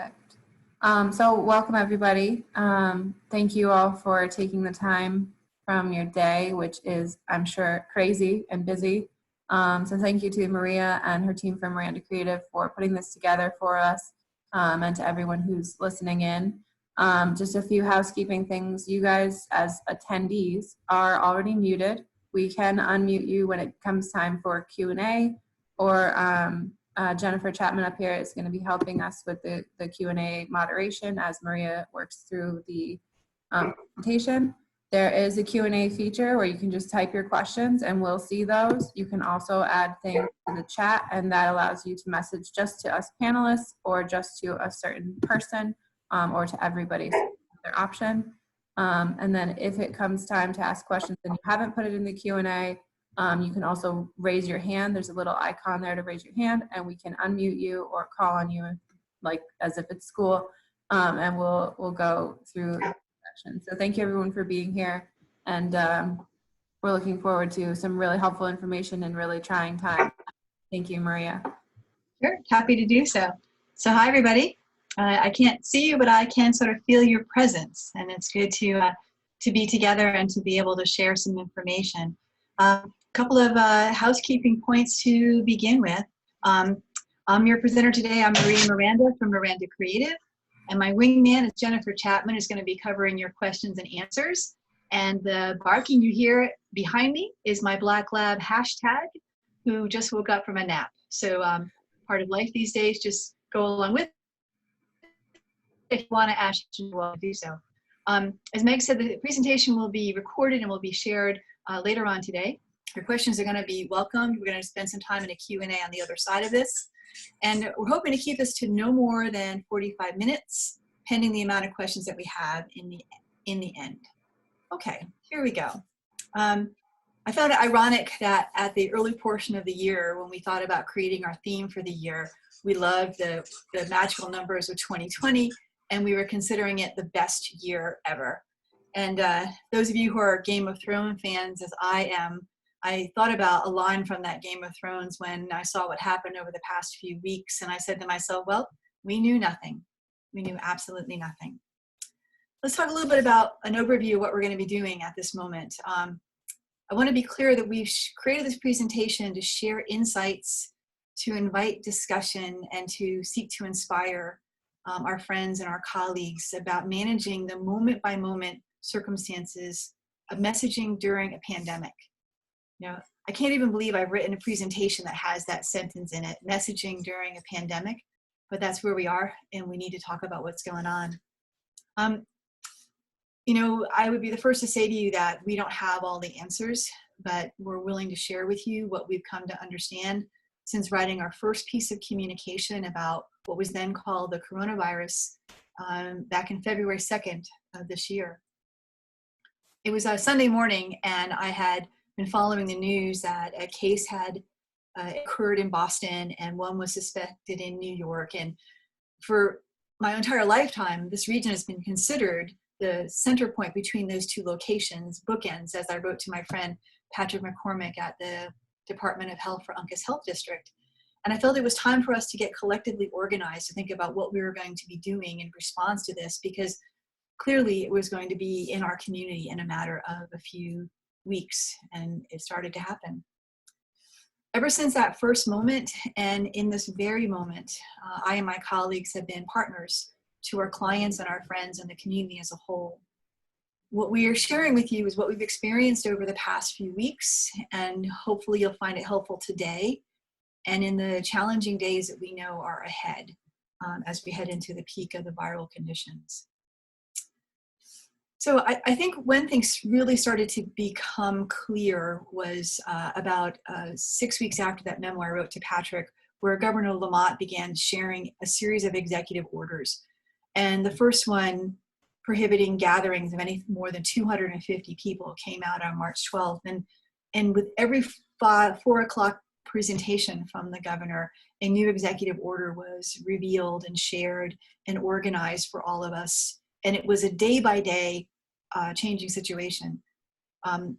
Perfect. So welcome everybody. Thank you all for taking the time from your day, which is, I'm sure, crazy and busy. So thank you to Maria and her team from Miranda Creative for putting this together for us, and to everyone who's listening in. Just a few housekeeping things. You guys as attendees are already muted. We can unmute you when it comes time for Q&A, or Jennifer Chapman up here is going to be helping us with the Q&A moderation as Maria works through the presentation. There is a Q&A feature where you can just type your questions and we'll see those. You can also add things to the chat, and that allows you to message just to us panelists or just to a certain person, or to everybody. So their option. And then if it comes time to ask questions and you haven't put it in the Q&A, you can also raise your hand. There's a little icon there to raise your hand, and we can unmute you or call on you, like as if it's school, and we'll go through the session. So thank you everyone for being here, and we're looking forward to some really helpful information in really trying time. Thank you, Maria. Sure, happy to do so. So hi everybody. I can't see you, but I can sort of feel your presence, and it's good to be together and to be able to share some information. Couple of housekeeping points to begin with. I'm your presenter today. I'm Maria Miranda from Miranda Creative, and my wingman is Jennifer Chapman, who's going to be covering your questions and answers. And the barking you hear behind me is my Black Lab hashtag, who just woke up from a nap. So part of life these days, just go along with it. If you want to ask, you will do so. As Meg said, the presentation will be recorded and will be shared later on today. Your questions are going to be welcomed. We're going to spend some time in a Q&A on the other side of this. And we're hoping to keep this to no more than 45 minutes, pending the amount of questions that we have in the end. Okay, here we go. I found it ironic that at the early portion of the year, when we thought about creating our theme for the year, we loved the magical numbers of 2020, and we were considering it the best year ever. And those of you who are Game of Thrones fans, as I am, I thought about a line from that Game of Thrones when I saw what happened over the past few weeks, and I said to myself, well, we knew nothing. We knew absolutely nothing. Let's talk a little bit about an overview of what we're going to be doing at this moment. I want to be clear that we've created this presentation to share insights, to invite discussion, and to seek to inspire our friends and our colleagues about managing the moment-by-moment circumstances of messaging during a pandemic. You know, I can't even believe I've written a presentation that has that sentence in it, messaging during a pandemic, but that's where we are, and we need to talk about what's going on. You know, I would be the first to say to you that we don't have all the answers, but we're willing to share with you what we've come to understand since writing our first piece of communication about what was then called the coronavirus back in February 2nd of this year. It was a Sunday morning, and I had been following the news that a case had occurred in Boston and one was suspected in New York. And for my entire lifetime, this region has been considered the center point between those two locations, bookends, as I wrote to my friend Patrick McCormick at the Department of Health for Uncas Health District. And I felt it was time for us to get collectively organized to think about what we were going to be doing in response to this, because clearly it was going to be in our community in a matter of a few weeks, and it started to happen. Ever since that first moment, and in this very moment, I and my colleagues have been partners to our clients and our friends and the community as a whole. What we are sharing with you is what we've experienced over the past few weeks, and hopefully you'll find it helpful today and in the challenging days that we know are ahead as we head into the peak of the viral conditions. So I think when things really started to become clear was about 6 weeks after that memo I wrote to Patrick, where Governor Lamont began sharing a series of executive orders. And the first one, prohibiting gatherings of any more than 250 people, came out on March 12th. And with every 4 o'clock presentation from the governor, a new executive order was revealed and shared and organized for all of us. And it was a day-by-day changing situation.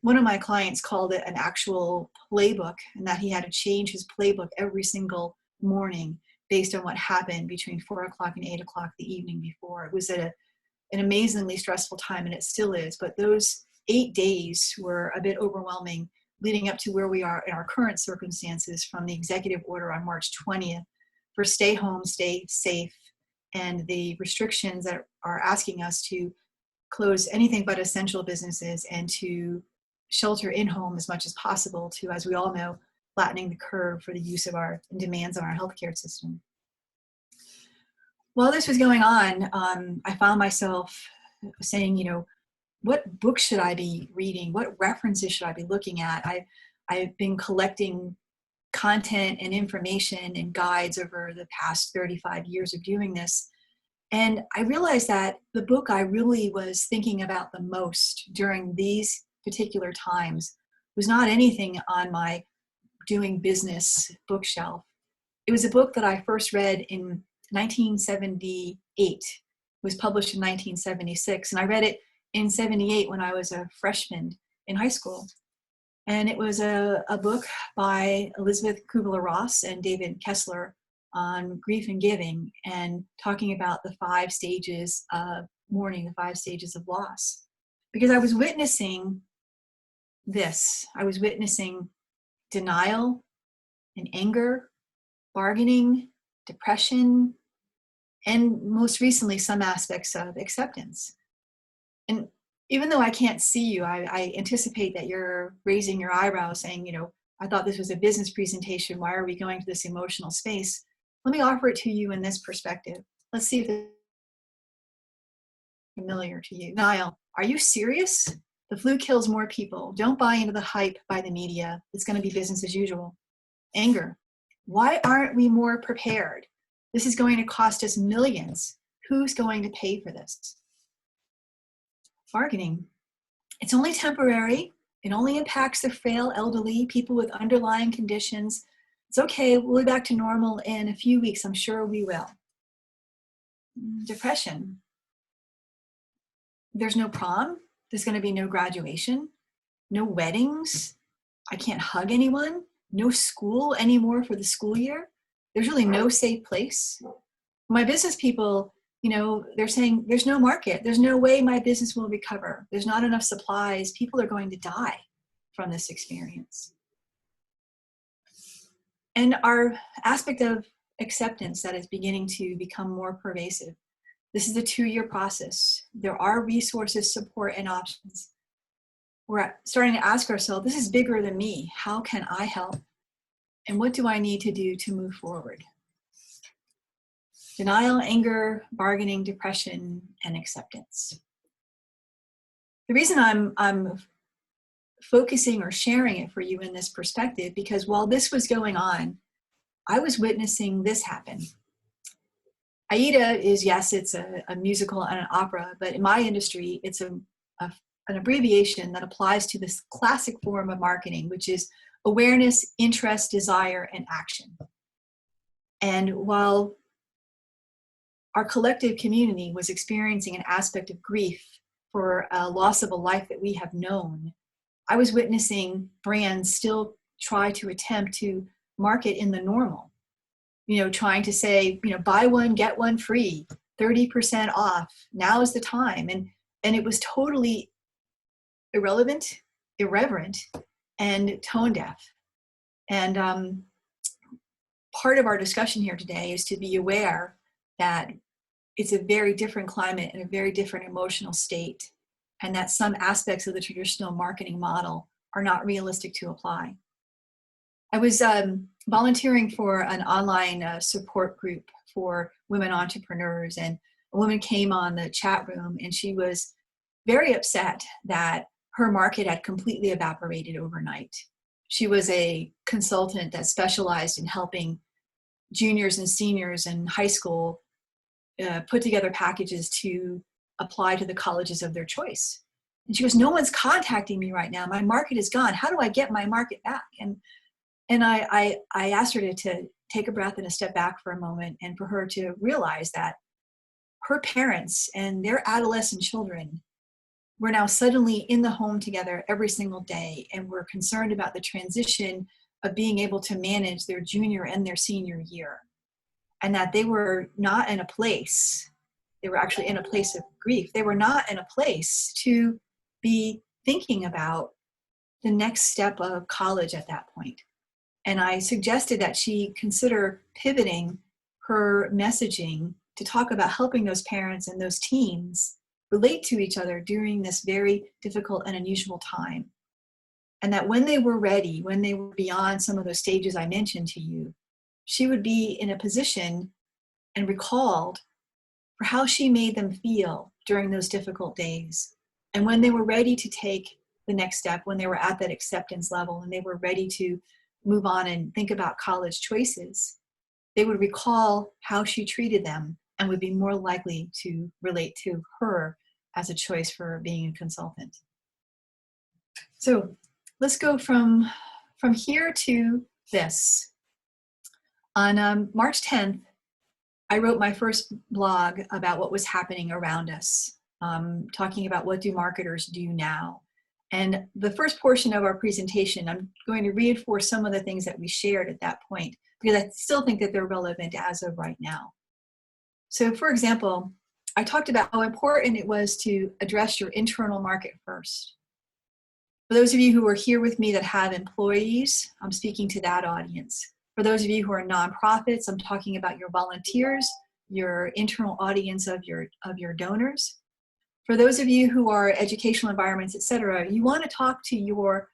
One of my clients called it an actual playbook, and that he had to change his playbook every single morning based on what happened between 4 o'clock and 8 o'clock the evening before. It was an amazingly stressful time, and it still is, but those 8 days were a bit overwhelming, leading up to where we are in our current circumstances from the executive order on March 20th for stay home, stay safe, and the restrictions that are asking us to close anything but essential businesses and to shelter in home as much as possible to, as we all know, flattening the curve for the use of our demands on our healthcare system. While this was going on, I found myself saying, what books should I be reading? What references should I be looking at? I've been collecting content and information and guides over the past 35 years of doing this. And I realized that the book I really was thinking about the most during these particular times was not anything on my doing business bookshelf. It was a book that I first read in 1978. It was published in 1976, and I read it in 78 when I was a freshman in high school. And it was a book by Elizabeth Kubler-Ross and David Kessler on grief and giving, and talking about the 5 stages of mourning, the 5 stages of loss. Because I was witnessing this. I was witnessing denial and anger, bargaining, depression, and most recently, some aspects of acceptance. And even though I can't see you, I anticipate that you're raising your eyebrows saying, I thought this was a business presentation. Why are we going to this emotional space? Let me offer it to you in this perspective. Let's see if it's familiar to you. Niall, are you serious? The flu kills more people. Don't buy into the hype by the media. It's going to be business as usual. Anger. Why aren't we more prepared? This is going to cost us millions. Who's going to pay for this? Bargaining. It's only temporary. It only impacts the frail, elderly, people with underlying conditions. It's okay, we'll be back to normal in a few weeks. I'm sure we will. Depression. There's no prom. There's going to be no graduation, no weddings. I can't hug anyone. No school anymore for the school year. There's really no safe place. My business people, they're saying there's no market. There's no way my business will recover. There's not enough supplies. People are going to die from this experience. And our aspect of acceptance that is beginning to become more pervasive. This is a 2-year process. There are resources, support, and options. We're starting to ask ourselves, this is bigger than me. How can I help? And what do I need to do to move forward? Denial, anger, bargaining, depression, and acceptance. The reason I'm focusing or sharing it for you in this perspective, because while this was going on, I was witnessing this happen. AIDA is, yes, it's a musical and an opera, but in my industry, it's an abbreviation that applies to this classic form of marketing, which is awareness, interest, desire, and action. And while our collective community was experiencing an aspect of grief for a loss of a life that we have known, I was witnessing brands still try to attempt to market in the normal, trying to say, buy one, get one free, 30% off, now is the time. And it was totally irrelevant, irreverent, and tone deaf. And part of our discussion here today is to be aware that it's a very different climate and a very different emotional state, and that some aspects of the traditional marketing model are not realistic to apply. I was volunteering for an online support group for women entrepreneurs, and a woman came on the chat room, and she was very upset that her market had completely evaporated overnight. She was a consultant that specialized in helping juniors and seniors in high school put together packages to apply to the colleges of their choice. And she goes, no one's contacting me right now. My market is gone. How do I get my market back? And I asked her to take a breath and a step back for a moment, and for her to realize that her parents and their adolescent children were now suddenly in the home together every single day, and were concerned about the transition of being able to manage their junior and their senior year. and that they were not in a place, they were actually in a place of grief. They were not in a place to be thinking about the next step of college at that point. And I suggested that she consider pivoting her messaging to talk about helping those parents and those teens relate to each other during this very difficult and unusual time. And that when they were ready, when they were beyond some of those stages I mentioned to you, she would be in a position and recalled for how she made them feel during those difficult days. And when they were ready to take the next step, when they were at that acceptance level and they were ready to move on and think about college choices, they would recall how she treated them and would be more likely to relate to her as a choice for being a consultant. So let's go from here to this. On March 10th, I wrote my first blog about what was happening around us, talking about what do marketers do now. And the first portion of our presentation, I'm going to reinforce some of the things that we shared at that point, because I still think that they're relevant as of right now. So for example, I talked about how important it was to address your internal market first. For those of you who are here with me that have employees, I'm speaking to that audience. For those of you who are nonprofits, I'm talking about your volunteers, your internal audience of your donors. For those of you who are educational environments, etc., you want to talk to your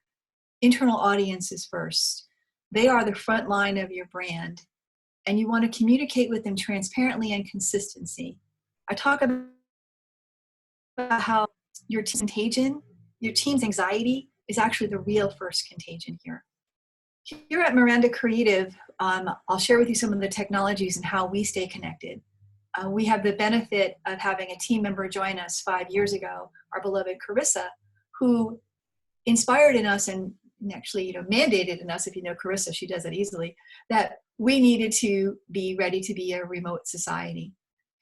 internal audiences first. They are the front line of your brand, and you want to communicate with them transparently and consistency. I talk about how your team's contagion, your team's anxiety is actually the real first contagion here. Here at Miranda Creative, I'll share with you some of the technologies and how we stay connected. We have the benefit of having a team member join us 5 years ago, our beloved Carissa, who inspired in us and actually mandated in us, if you know Carissa, she does it easily, that we needed to be ready to be a remote society.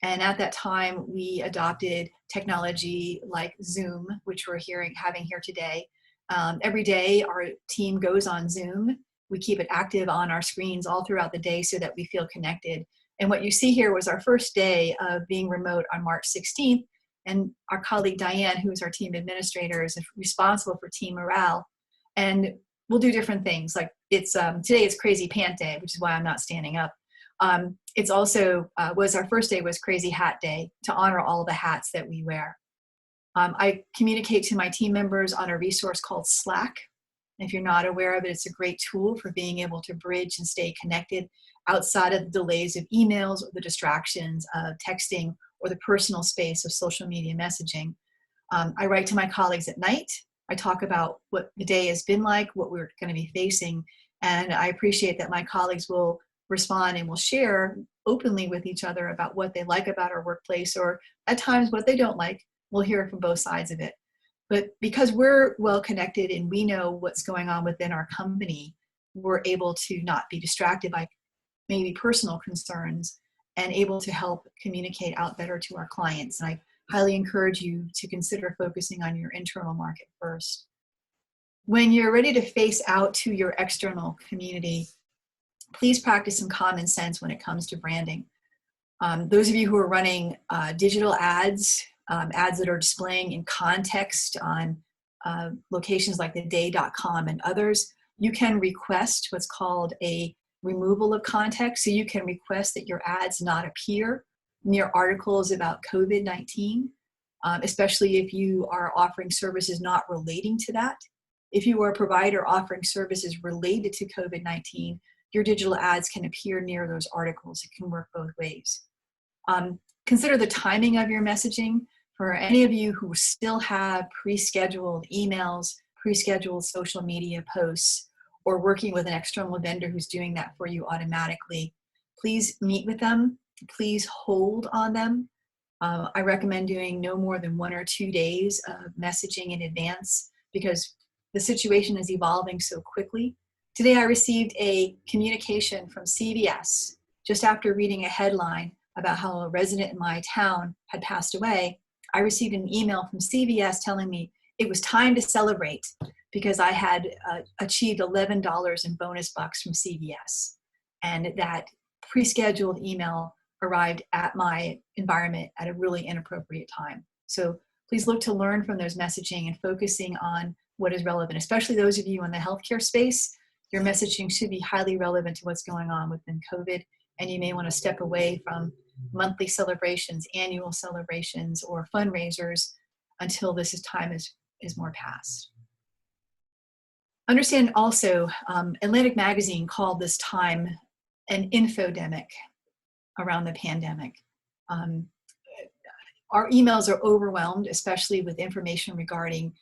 And at that time, we adopted technology like Zoom, which we're having here today. Every day, our team goes on Zoom. We keep it active on our screens all throughout the day so that we feel connected. And what you see here was our first day of being remote on March 16th. And our colleague Diane, who is our team administrator, is responsible for team morale. And we'll do different things. Like today it's Crazy Pant Day, which is why I'm not standing up. It's also our first day was Crazy Hat Day to honor all the hats that we wear. I communicate to my team members on a resource called Slack. If you're not aware of it, it's a great tool for being able to bridge and stay connected outside of the delays of emails or the distractions of texting or the personal space of social media messaging. I write to my colleagues at night. I talk about what the day has been like, what we're going to be facing, and I appreciate that my colleagues will respond and will share openly with each other about what they like about our workplace, or at times what they don't like. We'll hear from both sides of it. But because we're well connected and we know what's going on within our company, we're able to not be distracted by maybe personal concerns and able to help communicate out better to our clients. And I highly encourage you to consider focusing on your internal market first. When you're ready to face out to your external community, please practice some common sense when it comes to branding. Those of you who are running digital ads, ads that are displaying in context on locations like theday.com and others, you can request what's called a removal of context. So you can request that your ads not appear near articles about COVID-19, especially if you are offering services not relating to that. If you are a provider offering services related to COVID-19, your digital ads can appear near those articles. It can work both ways. Consider the timing of your messaging. For any of you who still have pre-scheduled emails, pre-scheduled social media posts, or working with an external vendor who's doing that for you automatically, please meet with them. Please hold on them. I recommend doing no more than 1 or 2 days of messaging in advance because the situation is evolving so quickly. Today I received a communication from CVS just after reading a headline about how a resident in my town had passed away. I received an email from CVS telling me it was time to celebrate because I had achieved $11 in bonus bucks from CVS, and that pre-scheduled email arrived at my environment at a really inappropriate time. So please look to learn from those messaging and focusing on what is relevant, especially those of you in the healthcare space. Your messaging should be highly relevant to what's going on within COVID, and you may want to step away from monthly celebrations, annual celebrations, or fundraisers until this time is more past. Understand also, Atlantic Magazine called this time an infodemic around the pandemic. Our emails are overwhelmed, especially with information regarding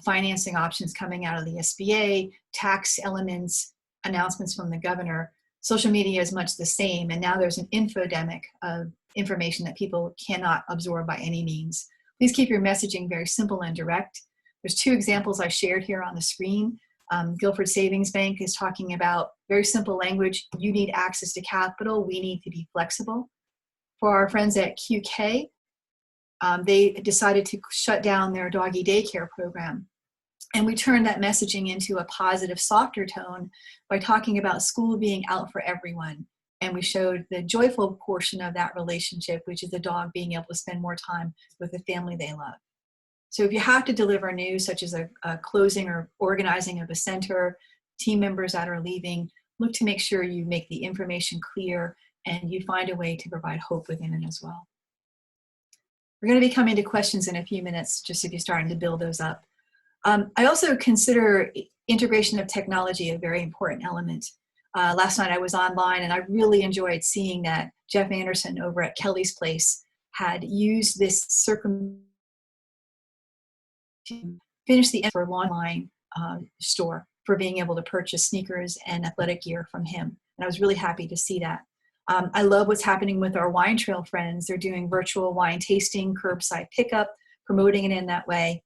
financing options coming out of the SBA, tax elements, announcements from the governor. Social media is much the same, and now there's an infodemic of information that people cannot absorb by any means. Please keep your messaging very simple and direct. There's two examples I shared here on the screen. Guilford Savings Bank is talking about very simple language. You need access to capital. We need to be flexible. For our friends at QK, they decided to shut down their doggy daycare program. And we turned that messaging into a positive, softer tone by talking about school being out for everyone. And we showed the joyful portion of that relationship, which is the dog being able to spend more time with the family they love. So if you have to deliver news, such as a closing or organizing of a center, team members that are leaving, look to make sure you make the information clear and you find a way to provide hope within it as well. We're going to be coming to questions in a few minutes, just if you're starting to build those up. I also consider integration of technology a very important element. Last night I was online and I really enjoyed seeing that Jeff Anderson over at Kelly's Place had used this to finish the for online store for being able to purchase sneakers and athletic gear from him. And I was really happy to see that. I love what's happening with our wine trail friends. They're doing virtual wine tasting, curbside pickup, promoting it in that way.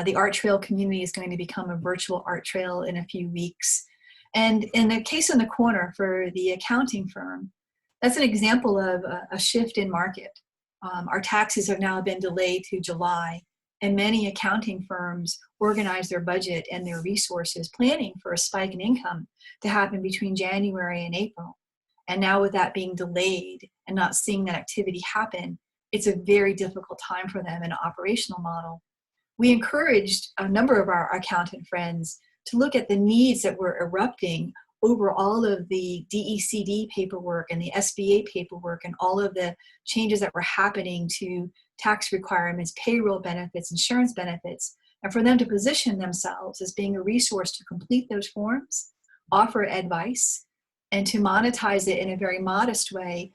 The art trail community is going to become a virtual art trail in a few weeks. And in the case in the corner for the accounting firm, that's an example of a shift in market. Our taxes have now been delayed to July, and many accounting firms organize their budget and their resources planning for a spike in income to happen between January and April. And now with that being delayed and not seeing that activity happen, it's a very difficult time for them in an operational model. We encouraged a number of our accountant friends to look at the needs that were erupting over all of the DECD paperwork and the SBA paperwork and all of the changes that were happening to tax requirements, payroll benefits, insurance benefits, and for them to position themselves as being a resource to complete those forms, offer advice, and to monetize it in a very modest way,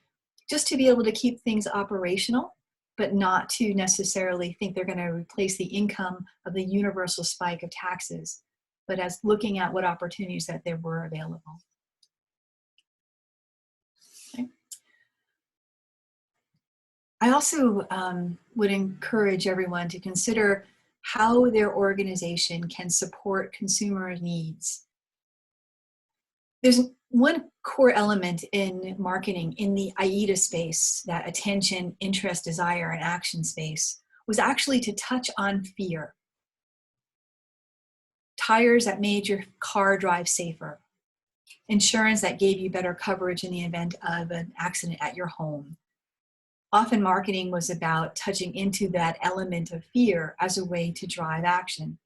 just to be able to keep things operational, but not to necessarily think they're going to replace the income of the universal spike of taxes, but as looking at what opportunities that there were available. Okay. I also would encourage everyone to consider how their organization can support consumer needs. There's one core element in marketing in the AIDA space, that attention, interest, desire, and action space, was actually to touch on fear. Tires that made your car drive safer. Insurance that gave you better coverage in the event of an accident at your home. Often marketing was about touching into that element of fear as a way to drive action.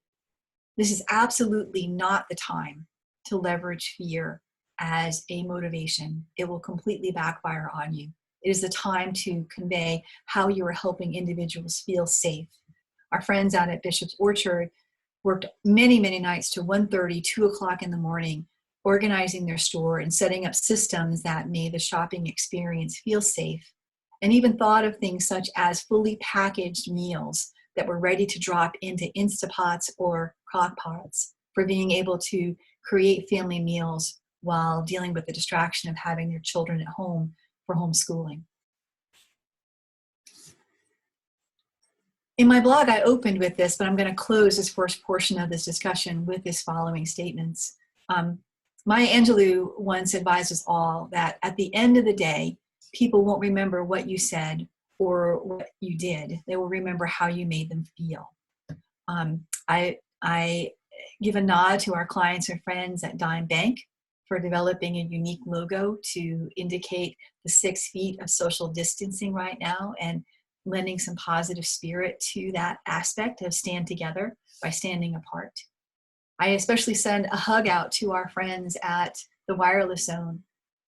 This is absolutely not the time to leverage fear as a motivation. It will completely backfire on you. It is the time to convey how you are helping individuals feel safe. Our friends out at Bishop's Orchard worked many, many nights to 1:30, 2 o'clock in the morning, organizing their store and setting up systems that made the shopping experience feel safe, and even thought of things such as fully packaged meals that were ready to drop into Instapots or Crock-Pots for being able to create family meals while dealing with the distraction of having your children at home for homeschooling. In my blog, I opened with this, but I'm going to close this first portion of this discussion with this following statements. Maya Angelou once advised us all that at the end of the day, people won't remember what you said or what you did. They will remember how you made them feel. I give a nod to our clients and friends at Dime Bank, for developing a unique logo to indicate the 6 feet of social distancing right now and lending some positive spirit to that aspect of stand together by standing apart. I especially send a hug out to our friends at the Wireless Zone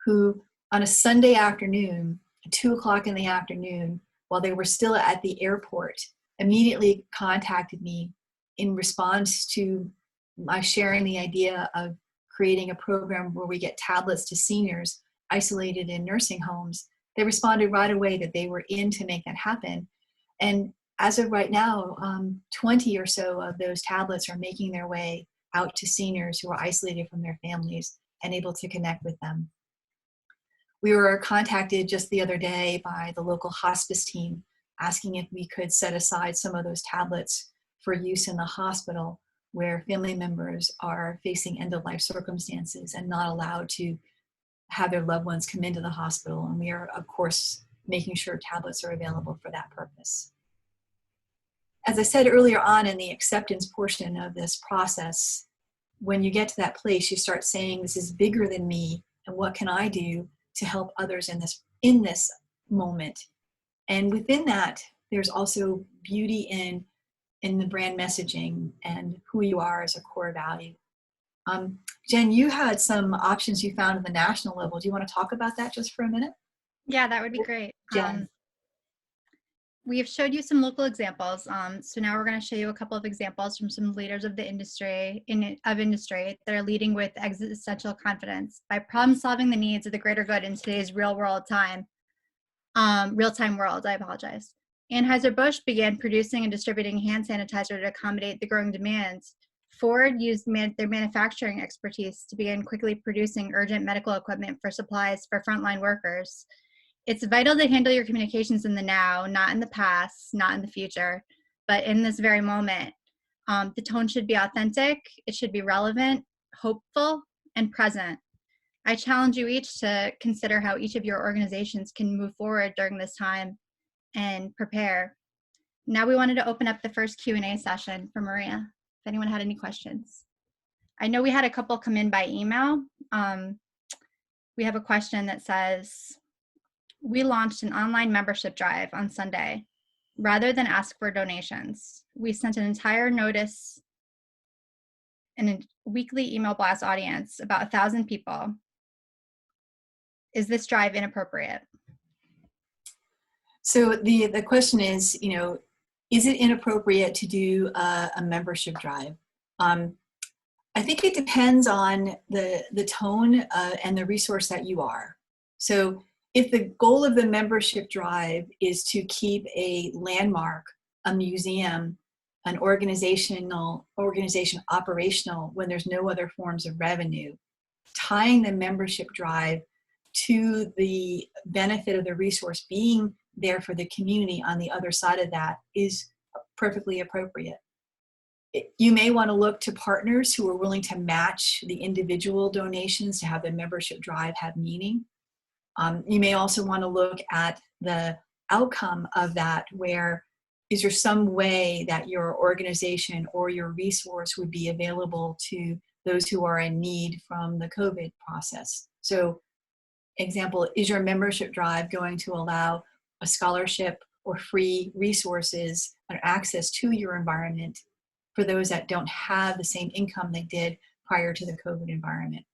who on a Sunday afternoon, at 2 o'clock in the afternoon, while they were still at the airport, immediately contacted me in response to my sharing the idea of creating a program where we get tablets to seniors isolated in nursing homes. They responded right away that they were in to make that happen. And as of right now, 20 or so of those tablets are making their way out to seniors who are isolated from their families and able to connect with them. We were contacted just the other day by the local hospice team asking if we could set aside some of those tablets for use in the hospital where family members are facing end-of-life circumstances and not allowed to have their loved ones come into the hospital. And we are, of course, making sure tablets are available for that purpose. As I said earlier on in the acceptance portion of this process, when you get to that place, you start saying, this is bigger than me, and what can I do to help others in this moment? And within that, there's also beauty in the brand messaging and who you are as a core value. Jen, you had some options you found at the national level. Do you want to talk about that just for a minute? Yeah, that would be great. Jen. We have showed you some local examples. So now we're going to show you a couple of examples from some leaders of the industry that are leading with existential confidence by problem solving the needs of the greater good in today's real-time world. I apologize. Anheuser-Busch began producing and distributing hand sanitizer to accommodate the growing demands. Ford used their manufacturing expertise to begin quickly producing urgent medical equipment for supplies for frontline workers. It's vital to handle your communications in the now, not in the past, not in the future, but in this very moment. The tone should be authentic, it should be relevant, hopeful, and present. I challenge you each to consider how each of your organizations can move forward during this time and prepare. Now we wanted to open up the first Q&A session for Maria, if anyone had any questions. I know we had a couple come in by email. We have a question that says, we launched an online membership drive on Sunday. Rather than ask for donations, we sent an entire notice and a weekly email blast audience, about 1,000 people. Is this drive inappropriate? So the question is, is it inappropriate to do a membership drive? I think it depends on the tone and the resource that you are. So if the goal of the membership drive is to keep a landmark, a museum, an organization operational when there's no other forms of revenue, tying the membership drive to the benefit of the resource being there for the community on the other side of that is perfectly appropriate. You may want to look to partners who are willing to match the individual donations to have the membership drive have meaning. You may also want to look at the outcome of that, where is there some way that your organization or your resource would be available to those who are in need from the COVID process. So, example, is your membership drive going to allow a scholarship or free resources or access to your environment for those that don't have the same income they did prior to the COVID environment?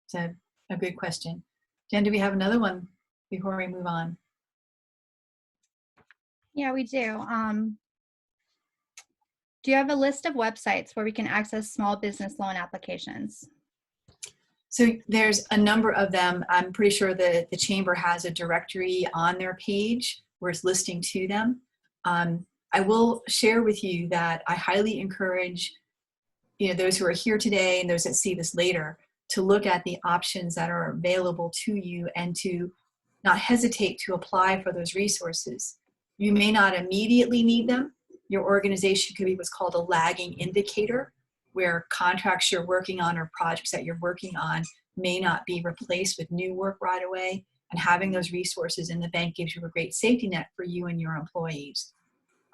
So a good question. Jen, do we have another one before we move on? Yeah, we do. Do you have a list of websites where we can access small business loan applications? So there's a number of them. I'm pretty sure that the Chamber has a directory on their page where it's listing to them. I will share with you that I highly encourage those who are here today and those that see this later to look at the options that are available to you and to not hesitate to apply for those resources. You may not immediately need them. Your organization could be what's called a lagging indicator, where contracts you're working on or projects that you're working on may not be replaced with new work right away. And having those resources in the bank gives you a great safety net for you and your employees.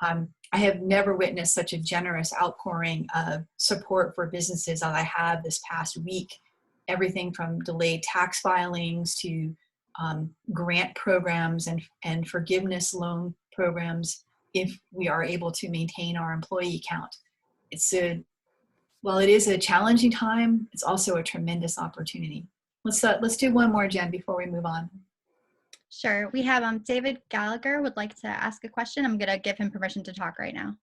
I have never witnessed such a generous outpouring of support for businesses as I have this past week everything from delayed tax filings to grant programs and forgiveness loan programs if we are able to maintain our employee count. While it is a challenging time, it's also a tremendous opportunity. Let's do one more, Jen, before we move on. Sure. We have David Gallagher would like to ask a question. I'm going to give him permission to talk right now.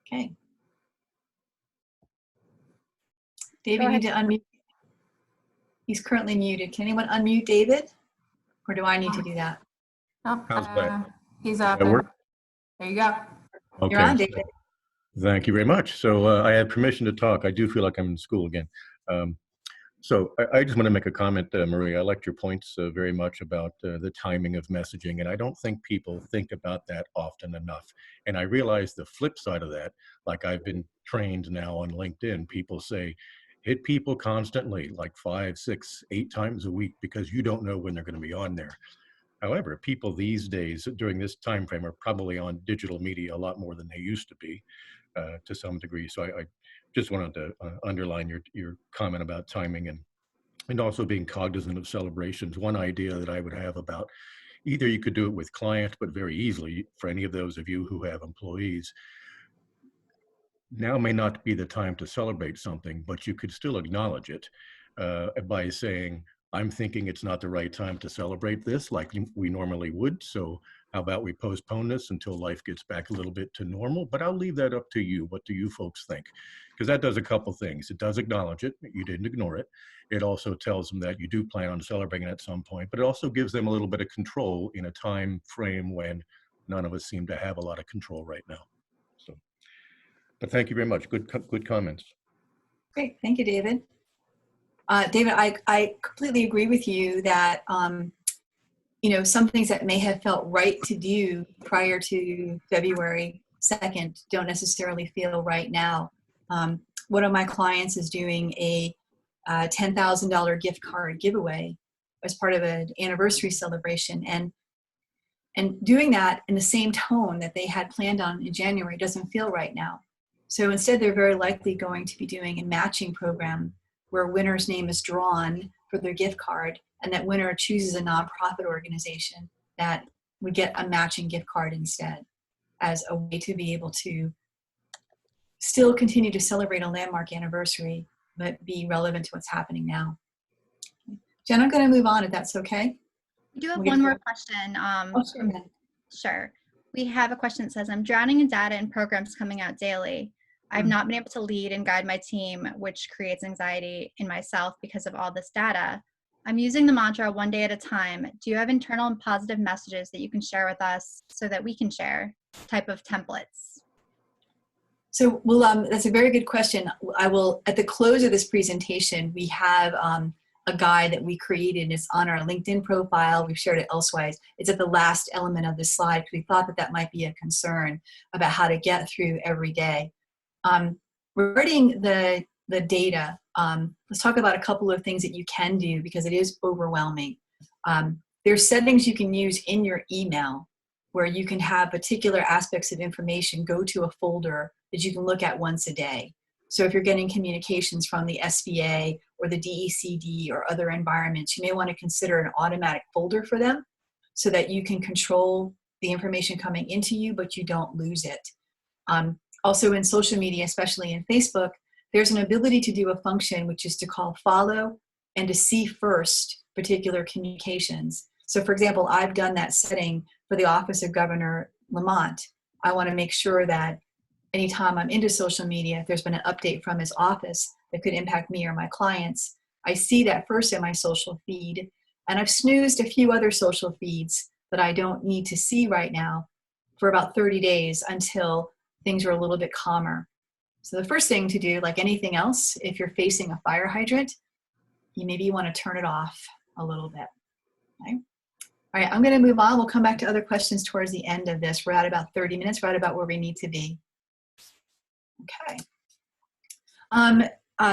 Okay. David, you need to unmute. He's currently muted. Can anyone unmute David? Or do I need to do that? Oh, How's that? he's up. That work? There you go. Okay. You're on, David. Thank you very much. So I have permission to talk. I do feel like I'm in school again. So I just want to make a comment, Maria. I liked your points very much about the timing of messaging, and I don't think people think about that often enough. And I realize the flip side of that, like I've been trained now on LinkedIn, people say, hit people constantly, like 5, 6, 8 times a week, because you don't know when they're going to be on there. However, people these days during this time frame are probably on digital media a lot more than they used to be to some degree. So I just wanted to underline your comment about timing and also being cognizant of celebrations. One idea that I would have about either you could do it with clients, but very easily for any of those of you who have employees, now may not be the time to celebrate something, but you could still acknowledge it by saying, I'm thinking it's not the right time to celebrate this like we normally would. So how about we postpone this until life gets back a little bit to normal? But I'll leave that up to you. What do you folks think? Because that does a couple things. It does acknowledge it. You didn't ignore it. It also tells them that you do plan on celebrating at some point, but it also gives them a little bit of control in a time frame when none of us seem to have a lot of control right now. So, but thank you very much. Good comments. Great. Thank you, David. David, I completely agree with you that, some things that may have felt right to do prior to February 2nd don't necessarily feel right now. One of my clients is doing a $10,000 gift card giveaway as part of an anniversary celebration. And doing that in the same tone that they had planned on in January doesn't feel right now. So instead, they're very likely going to be doing a matching program where a winner's name is drawn for their gift card, and that winner chooses a nonprofit organization that would get a matching gift card instead, as a way to be able to still continue to celebrate a landmark anniversary, but be relevant to what's happening now. Jen, I'm going to move on if that's okay. We do have one more question. Sure. We have a question that says, I'm drowning in data and programs coming out daily. I've not been able to lead and guide my team, which creates anxiety in myself because of all this data. I'm using the mantra one day at a time. Do you have internal and positive messages that you can share with us so that we can share type of templates? So, well, that's a very good question. I will, at the close of this presentation, we have a guide that we created. It's on our LinkedIn profile. We've shared it elsewise. It's at the last element of the slide because we thought that that might be a concern about how to get through every day. Regarding the data, let's talk about a couple of things that you can do because it is overwhelming. There's settings you can use in your email where you can have particular aspects of information go to a folder that you can look at once a day. So if you're getting communications from the SBA or the DECD or other environments, you may want to consider an automatic folder for them so that you can control the information coming into you, but you don't lose it. Also in social media, especially in Facebook, there's an ability to do a function which is to call follow and to see first particular communications. So for example, I've done that setting for the Office of Governor Lamont. I want to make sure that anytime I'm into social media, if there's been an update from his office that could impact me or my clients, I see that first in my social feed. And I've snoozed a few other social feeds that I don't need to see right now for about 30 days until things are a little bit calmer. So the first thing to do, like anything else, if you're facing a fire hydrant, you maybe want to turn it off a little bit. Okay? All right, I'm going to move on. We'll come back to other questions towards the end of this. We're at about 30 minutes, right about where we need to be. Okay.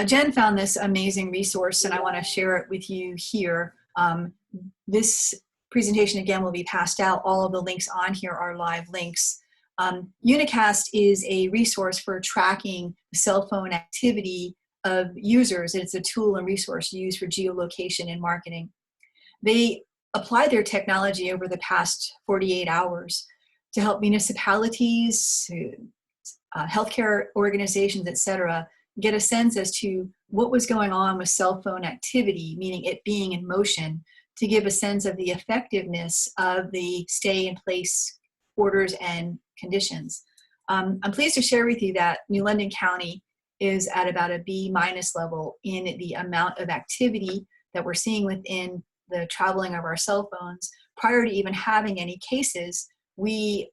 Jen found this amazing resource, and I want to share it with you here. This presentation, again, will be passed out. All of the links on here are live links. Unicast is a resource for tracking the cell phone activity of users. It's a tool and resource used for geolocation and marketing. They applied their technology over the past 48 hours to help municipalities, healthcare organizations, et cetera, get a sense as to what was going on with cell phone activity, meaning it being in motion, to give a sense of the effectiveness of the stay-in-place orders and conditions. I'm pleased to share with you that New London County is at about a B- level in the amount of activity that we're seeing within the traveling of our cell phones. Prior to even having any cases, we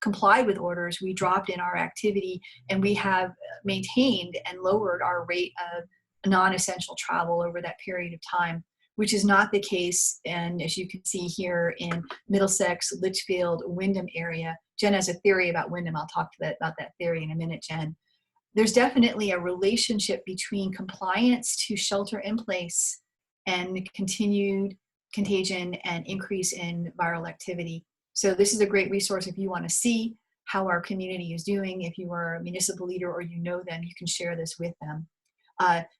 complied with orders, we dropped in our activity, and we have maintained and lowered our rate of non-essential travel over that period of time, which is not the case. And as you can see here in Middlesex, Litchfield, Wyndham area. Jen has a theory about Wyndham. I'll talk about that theory in a minute, Jen. There's definitely a relationship between compliance to shelter in place and continued contagion and increase in viral activity. So this is a great resource if you want to see how our community is doing. If you are a municipal leader or you know them, you can share this with them.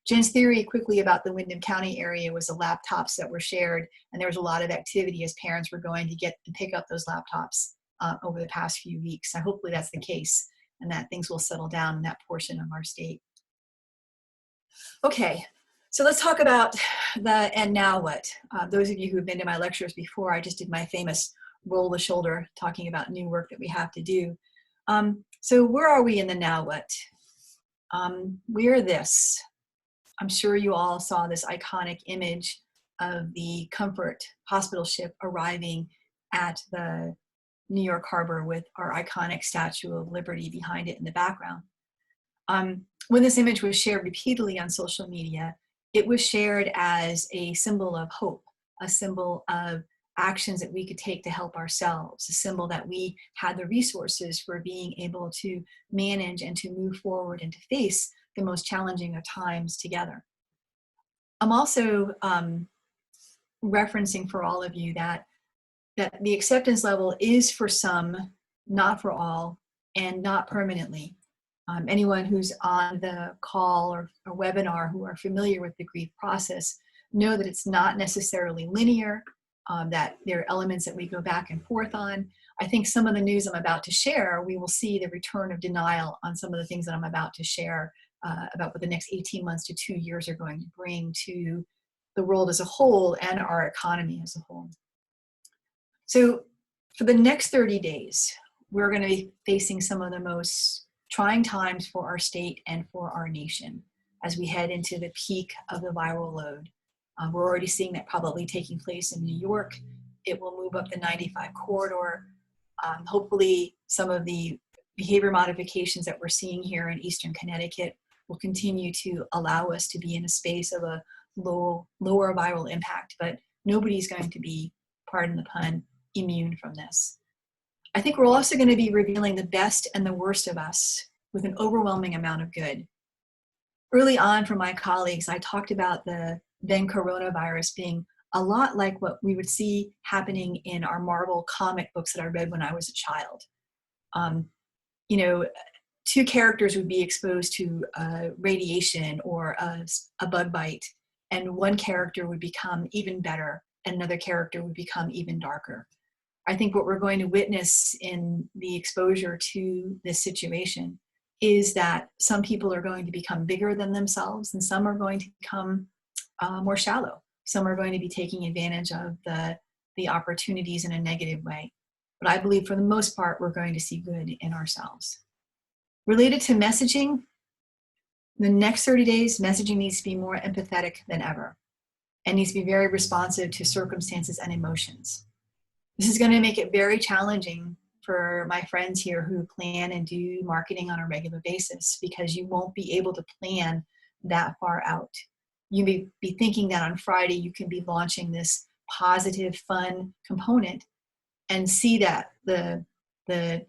Jen's theory quickly about the Wyndham County area was the laptops that were shared, and there was a lot of activity as parents were going to get and pick up those laptops over the past few weeks. So hopefully that's the case and that things will settle down in that portion of our state. Okay, so let's talk about the and now what. Those of you who have been to my lectures before, I just did my famous roll the shoulder talking about new work that we have to do. So where are we in the now what? We're this. I'm sure you all saw this iconic image of the Comfort hospital ship arriving at the New York Harbor with our iconic Statue of Liberty behind it in the background. When this image was shared repeatedly on social media, it was shared as a symbol of hope, a symbol of actions that we could take to help ourselves, a symbol that we had the resources for being able to manage and to move forward and to face the most challenging of times together. I'm also referencing for all of you that the acceptance level is for some, not for all, and not permanently. Anyone who's on the call or webinar who are familiar with the grief process know that it's not necessarily linear, that there are elements that we go back and forth on. I think some of the news I'm about to share, we will see the return of denial on some of the things that I'm about to share about what the next 18 months to 2 years are going to bring to the world as a whole and our economy as a whole. So for the next 30 days, we're going to be facing some of the most trying times for our state and for our nation as we head into the peak of the viral load. We're already seeing that probably taking place in New York. It will move up the 95 corridor. Hopefully some of the behavior modifications that we're seeing here in Eastern Connecticut will continue to allow us to be in a space of a lower viral impact, but nobody's going to be, pardon the pun, immune from this. I think we're also going to be revealing the best and the worst of us with an overwhelming amount of good. Early on from my colleagues, I talked about the then coronavirus being a lot like what we would see happening in our Marvel comic books that I read when I was a child. You know, two characters would be exposed to radiation or a bug bite, and one character would become even better, and another character would become even darker. I think what we're going to witness in the exposure to this situation is that some people are going to become bigger than themselves, and some are going to become more shallow. Some are going to be taking advantage of the opportunities in a negative way. But I believe for the most part, we're going to see good in ourselves. Related to messaging, the next 30 days, messaging needs to be more empathetic than ever and needs to be very responsive to circumstances and emotions. This is going to make it very challenging for my friends here who plan and do marketing on a regular basis, because you won't be able to plan that far out. You may be thinking that on Friday you can be launching this positive, fun component and see that the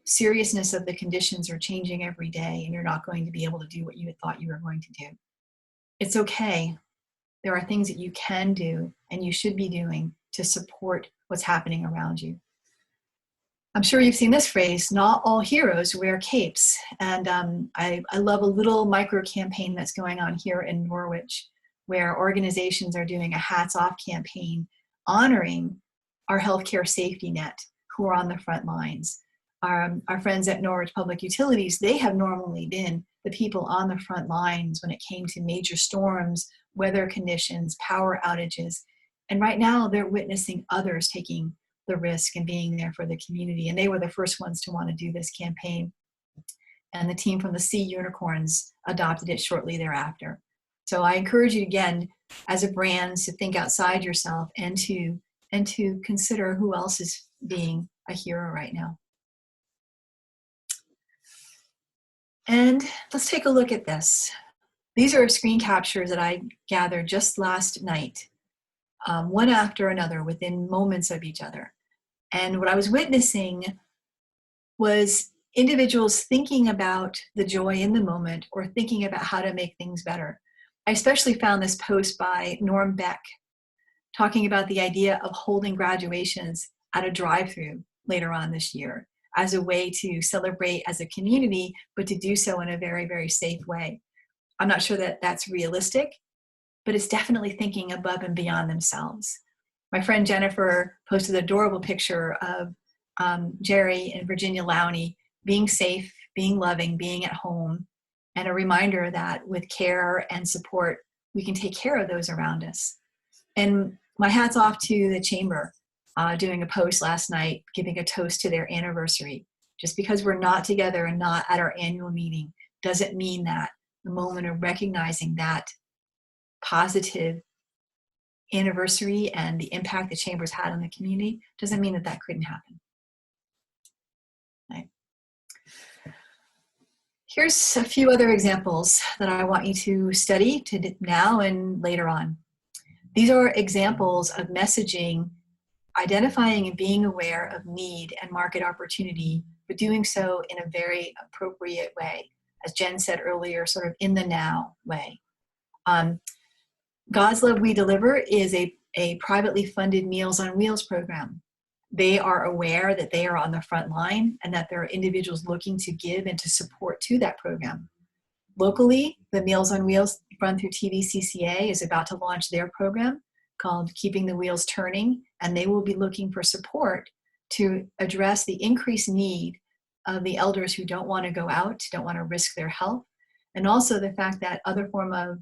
seriousness of the conditions are changing every day and you're not going to be able to do what you had thought you were going to do. It's okay. There are things that you can do and you should be doing to support what's happening around you. I'm sure you've seen this phrase, not all heroes wear capes. And I love a little micro campaign that's going on here in Norwich, where organizations are doing a hats off campaign honoring our healthcare safety net who are on the front lines. Our friends at Norwich Public Utilities, they have normally been the people on the front lines when it came to major storms, weather conditions, power outages. And right now they're witnessing others taking the risk and being there for the community. And they were the first ones to want to do this campaign. And the team from the Sea Unicorns adopted it shortly thereafter. So I encourage you again, as a brand, to think outside yourself and to consider who else is being a hero right now. And let's take a look at this. These are screen captures that I gathered just last night, one after another within moments of each other. And what I was witnessing was individuals thinking about the joy in the moment or thinking about how to make things better. I especially found this post by Norm Beck talking about the idea of holding graduations at a drive-through later on this year as a way to celebrate as a community, but to do so in a very, very safe way. I'm not sure that that's realistic, but it's definitely thinking above and beyond themselves. My friend Jennifer posted an adorable picture of Jerry and Virginia Lowney being safe, being loving, being at home, and a reminder that with care and support, we can take care of those around us. And my hat's off to the Chamber doing a post last night, giving a toast to their anniversary. Just because we're not together and not at our annual meeting doesn't mean that the moment of recognizing that positive anniversary and the impact the Chamber's had on the community doesn't mean that that couldn't happen. Right. Here's a few other examples that I want you to study now and later on. These are examples of messaging, identifying and being aware of need and market opportunity, but doing so in a very appropriate way. As Jen said earlier, sort of in the now way. God's Love We Deliver is a privately funded Meals on Wheels program. They are aware that they are on the front line and that there are individuals looking to give and to support to that program. Locally, the Meals on Wheels run through TVCCA is about to launch their program called Keeping the Wheels Turning, and they will be looking for support to address the increased need of the elders who don't want to go out, don't want to risk their health, and also the fact that other form of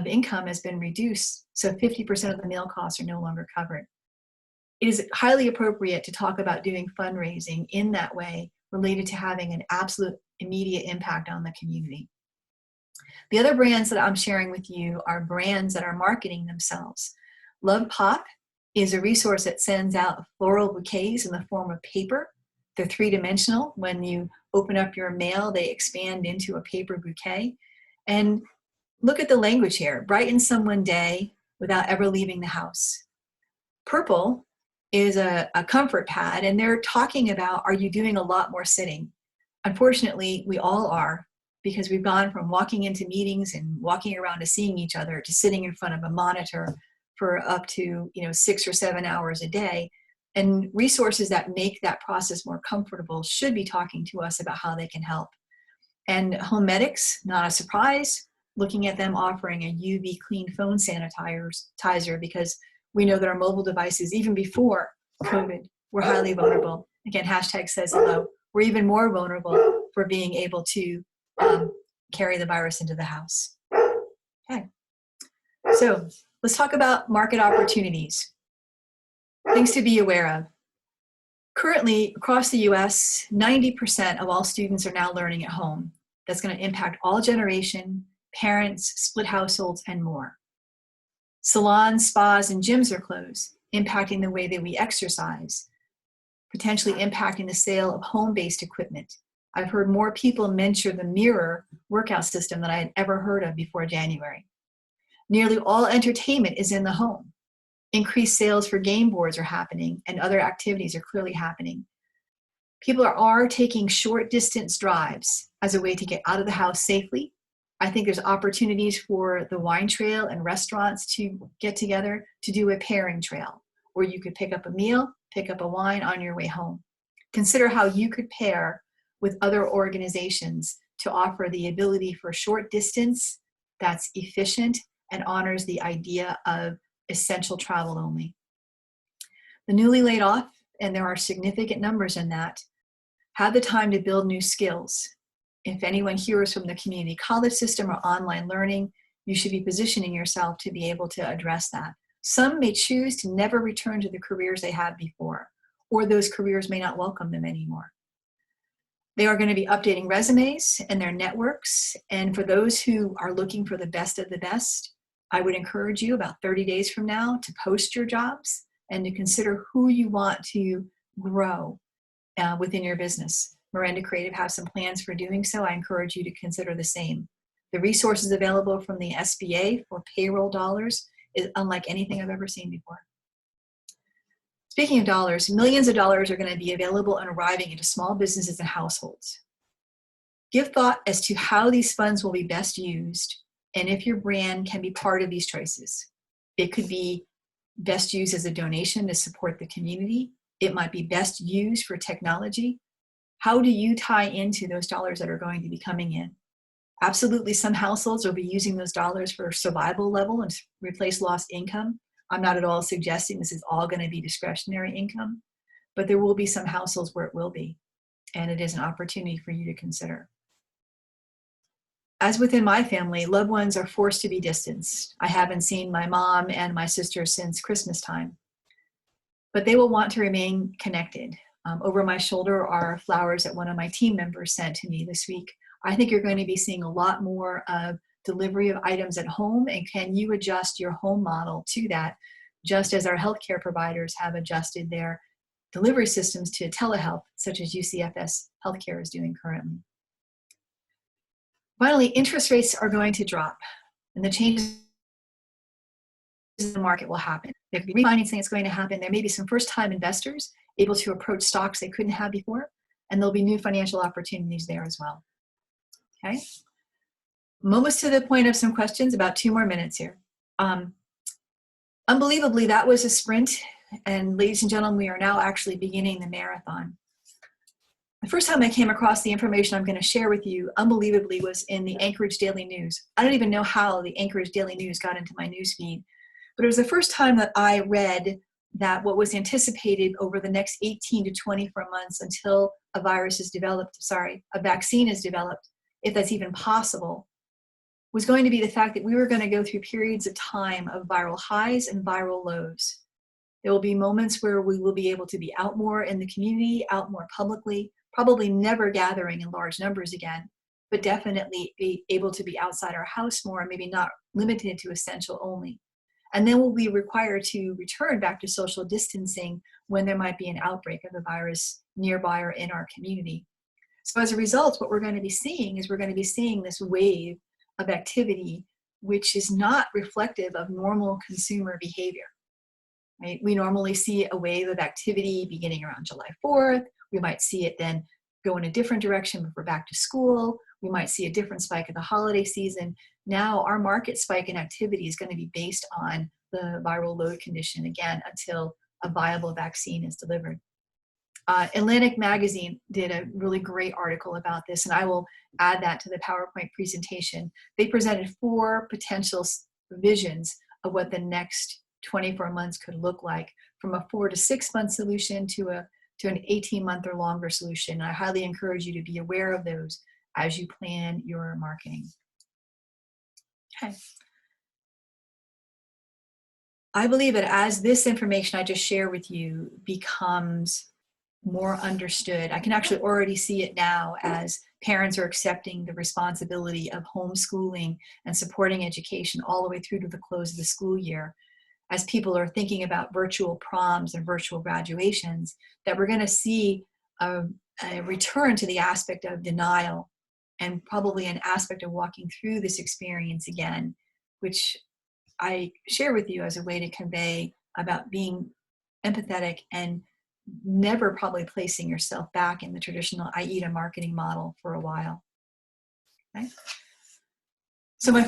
income has been reduced, so 50% of the meal costs are no longer covered. It is highly appropriate to talk about doing fundraising in that way related to having an absolute immediate impact on the community. The other brands that I'm sharing with you are brands that are marketing themselves. Love Pop is a resource that sends out floral bouquets in the form of paper. They're three-dimensional. When you open up your mail, they expand into a paper bouquet. And look at the language here. Brighten someone's day without ever leaving the house. Purple is a comfort pad, and they're talking about, are you doing a lot more sitting? Unfortunately, we all are, because we've gone from walking into meetings and walking around to seeing each other to sitting in front of a monitor for up to 6 or 7 hours a day. And resources that make that process more comfortable should be talking to us about how they can help. And Home Medics, not a surprise, looking at them offering a UV clean phone sanitizer, because we know that our mobile devices, even before COVID, were highly vulnerable. Again, hashtag says hello. We're even more vulnerable for being able to carry the virus into the house. Okay. So let's talk about market opportunities. Things to be aware of. Currently, across the US, 90% of all students are now learning at home. That's going to impact all generation, parents, split households, and more. Salons, spas, and gyms are closed, impacting the way that we exercise, potentially impacting the sale of home-based equipment. I've heard more people mention the Mirror workout system than I had ever heard of before January. Nearly all entertainment is in the home. Increased sales for game boards are happening, and other activities are clearly happening. People are taking short distance drives as a way to get out of the house safely. I think there's opportunities for the wine trail and restaurants to get together to do a pairing trail, where you could pick up a meal, pick up a wine on your way home. Consider how you could pair with other organizations to offer the ability for short distance that's efficient and honors the idea of essential travel only. The newly laid off, and there are significant numbers in that, have the time to build new skills. If anyone here is from the community college system or online learning, you should be positioning yourself to be able to address that. Some may choose to never return to the careers they had before, or those careers may not welcome them anymore. They are going to be updating resumes and their networks, and for those who are looking for the best of the best, I would encourage you about 30 days from now to post your jobs and to consider who you want to grow within your business. Miranda Creative has some plans for doing so. I encourage you to consider the same. The resources available from the SBA for payroll dollars is unlike anything I've ever seen before. Speaking of dollars, millions of dollars are going to be available and arriving into small businesses and households. Give thought as to how these funds will be best used and if your brand can be part of these choices. It could be best used as a donation to support the community. It might be best used for technology. How do you tie into those dollars that are going to be coming in? Absolutely, some households will be using those dollars for survival level and replace lost income. I'm not at all suggesting this is all going to be discretionary income, but there will be some households where it will be, and it is an opportunity for you to consider. As within my family, loved ones are forced to be distanced. I haven't seen my mom and my sister since Christmas time, but they will want to remain connected. Over my shoulder are flowers that one of my team members sent to me this week. I think you're going to be seeing a lot more of delivery of items at home, and can you adjust your home model to that, just as our healthcare providers have adjusted their delivery systems to telehealth, such as UCFS Healthcare is doing currently. Finally, interest rates are going to drop, and the changes in the market will happen. There could be refinancing that's going to happen. There may be some first-time investors able to approach stocks they couldn't have before, and there'll be new financial opportunities there as well. Okay? I'm almost to the point of some questions, about 2 more minutes here. Unbelievably, that was a sprint, and ladies and gentlemen, we are now actually beginning the marathon. The first time I came across the information I'm going to share with you, unbelievably, was in the Anchorage Daily News. I don't even know how the Anchorage Daily News got into my newsfeed, but it was the first time that I read that what was anticipated over the next 18 to 24 months until a vaccine is developed, if that's even possible, was going to be the fact that we were going to go through periods of time of viral highs and viral lows. There will be moments where we will be able to be out more in the community, out more publicly, probably never gathering in large numbers again, but definitely be able to be outside our house more, and maybe not limited to essential only. And then we'll be required to return back to social distancing when there might be an outbreak of the virus nearby or in our community. So as a result, what we're going to be seeing is we're going to be seeing this wave of activity which is not reflective of normal consumer behavior. Right? We normally see a wave of activity beginning around July 4th. We might see it then go in a different direction if we're back to school. We might see a different spike at the holiday season. Now our market spike in activity is going to be based on the viral load condition again until a viable vaccine is delivered. Atlantic Magazine did a really great article about this, and I will add that to the PowerPoint presentation. They presented 4 potential visions of what the next 24 months could look like, from a 4 to 6 month solution to an 18-month or longer solution. I highly encourage you to be aware of those as you plan your marketing. Okay. I believe that as this information I just shared with you becomes more understood, I can actually already see it now as parents are accepting the responsibility of homeschooling and supporting education all the way through to the close of the school year, as people are thinking about virtual proms and virtual graduations, that we're going to see a return to the aspect of denial and probably an aspect of walking through this experience again, which I share with you as a way to convey about being empathetic and never probably placing yourself back in the traditional AIDA marketing model for a while. Okay? So my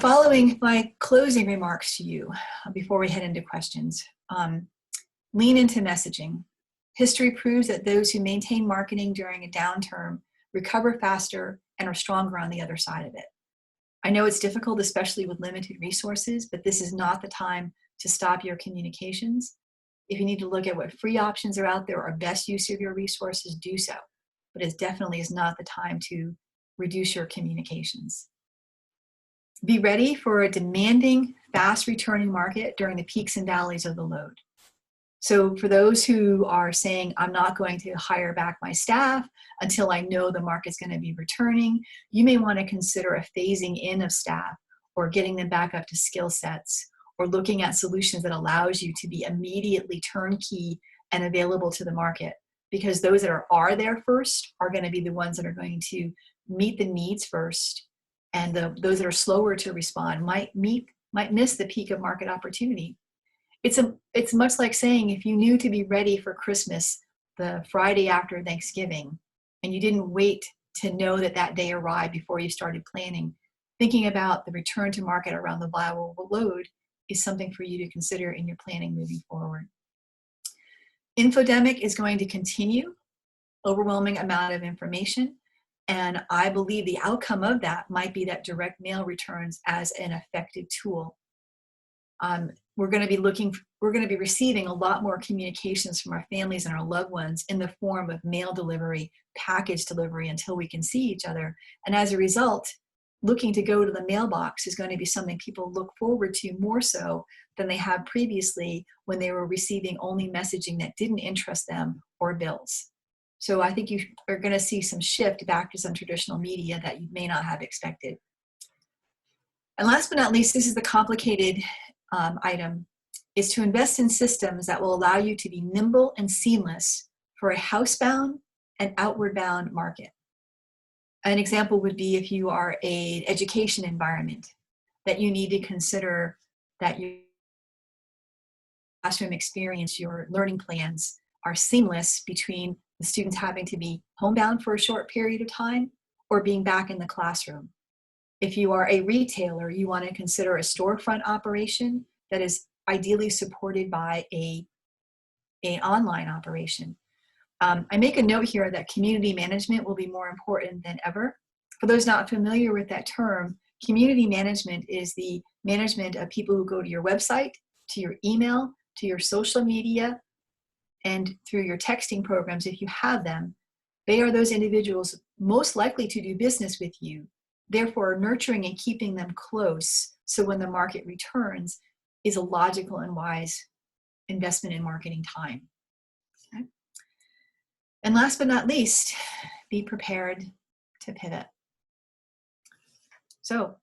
closing remarks to you before we head into questions, lean into messaging, History proves that those who maintain marketing during a downturn recover faster and are stronger on the other side of it. I know it's difficult, especially with limited resources, but this is not the time to stop your communications. If you need to look at what free options are out there or best use of your resources, do so. But it definitely is not the time to reduce your communications. Be ready for a demanding, fast returning market during the peaks and valleys of the load. So for those who are saying, I'm not going to hire back my staff until I know the market's going to be returning, you may want to consider a phasing in of staff or getting them back up to skill sets or looking at solutions that allows you to be immediately turnkey and available to the market, because those that are there first are going to be the ones that are going to meet the needs first, and those that are slower to respond might miss the peak of market opportunity. It's much like saying, if you knew to be ready for Christmas the Friday after Thanksgiving and you didn't wait to know that day arrived before you started planning, thinking about the return to market around the viable load is something for you to consider in your planning moving forward. Infodemic is going to continue, overwhelming amount of information, and I believe the outcome of that might be that direct mail returns as an effective tool. We're going to be receiving a lot more communications from our families and our loved ones in the form of mail delivery, package delivery until we can see each other. And as a result, looking to go to the mailbox is going to be something people look forward to more so than they have previously when they were receiving only messaging that didn't interest them or bills. So I think you are going to see some shift back to some traditional media that you may not have expected. And last but not least, this is the complicated item, is to invest in systems that will allow you to be nimble and seamless for a housebound and outward bound market. An example would be if you are an education environment, that you need to consider that your classroom experience, your learning plans are seamless between the students having to be homebound for a short period of time or being back in the classroom. If you are a retailer, you want to consider a storefront operation that is ideally supported by an online operation. I make a note here that community management will be more important than ever. For those not familiar with that term, community management is the management of people who go to your website, to your email, to your social media, and through your texting programs if you have them. They are those individuals most likely to do business with you. Therefore, nurturing and keeping them close so when the market returns is a logical and wise investment in marketing time. Okay. And last but not least, be prepared to pivot. So,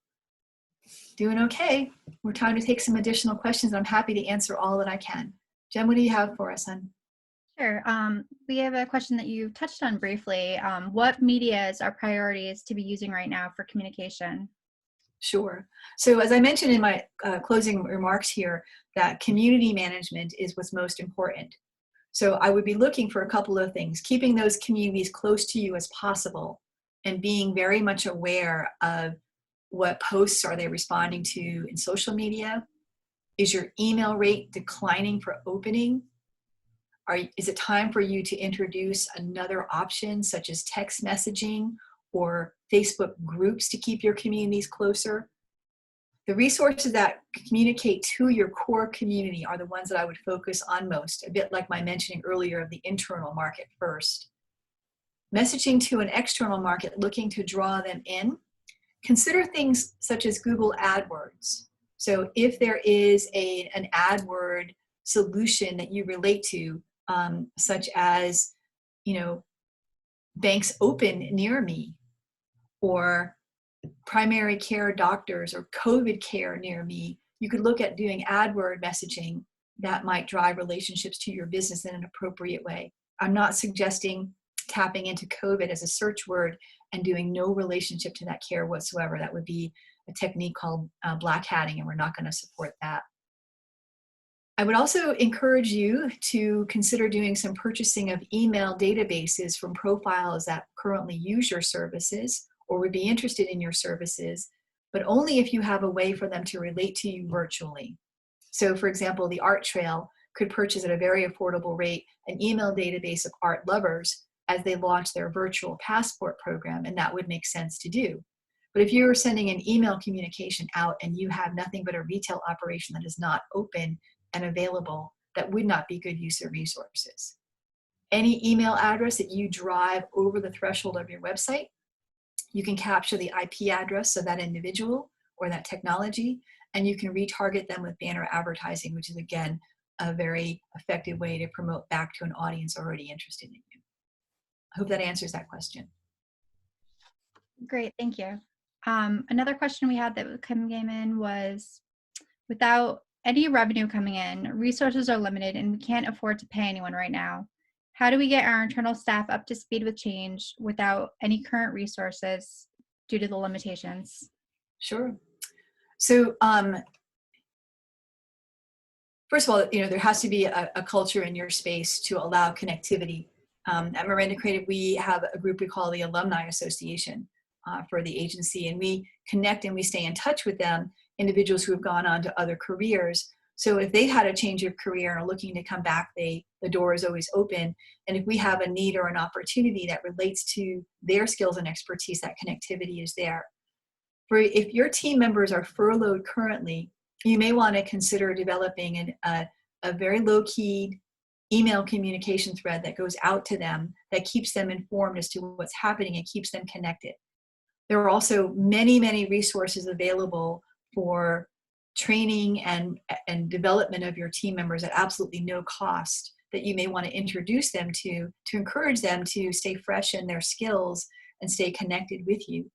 doing okay. We're trying to take some additional questions. I'm happy to answer all that I can. Jen, what do you have for us, hon? Sure. We have a question that you touched on briefly. What medias are priorities to be using right now for communication? Sure. So as I mentioned in my closing remarks here, that community management is what's most important. So I would be looking for a couple of things, keeping those communities close to you as possible and being very much aware of what posts are they responding to in social media. Is your email rate declining for opening? Is it time for you to introduce another option such as text messaging or Facebook groups to keep your communities closer? The resources that communicate to your core community are the ones that I would focus on most, a bit like my mentioning earlier of the internal market first. Messaging to an external market looking to draw them in, consider things such as Google AdWords. So if there is an AdWord solution that you relate to, such as, banks open near me, or primary care doctors or COVID care near me, you could look at doing AdWord messaging that might drive relationships to your business in an appropriate way. I'm not suggesting tapping into COVID as a search word and doing no relationship to that care whatsoever. That would be a technique called black hatting, and we're not going to support that. I would also encourage you to consider doing some purchasing of email databases from profiles that currently use your services or would be interested in your services, but only if you have a way for them to relate to you virtually. So for example, the Art Trail could purchase at a very affordable rate an email database of art lovers as they launch their virtual passport program, and that would make sense to do. But if you're sending an email communication out and you have nothing but a retail operation that is not open and available, that would not be good use of resources. Any email address that you drive over the threshold of your website, you can capture the IP address of that individual or that technology, and you can retarget them with banner advertising, which is, again, a very effective way to promote back to an audience already interested in you. I hope that answers that question. Great, thank you. Another question we had that came in was, without any revenue coming in, resources are limited and we can't afford to pay anyone right now. How do we get our internal staff up to speed with change without any current resources due to the limitations? Sure. So first of all, there has to be a culture in your space to allow connectivity. At Miranda Creative, we have a group we call the Alumni Association for the agency, and we connect and we stay in touch with them, individuals who have gone on to other careers. So if they've had a change of career and are looking to come back, the door is always open. And if we have a need or an opportunity that relates to their skills and expertise, that connectivity is there. If your team members are furloughed currently, you may want to consider developing a very low-key email communication thread that goes out to them, that keeps them informed as to what's happening and keeps them connected. There are also many, many resources available for training and development of your team members at absolutely no cost that you may want to introduce them to encourage them to stay fresh in their skills and stay connected with you.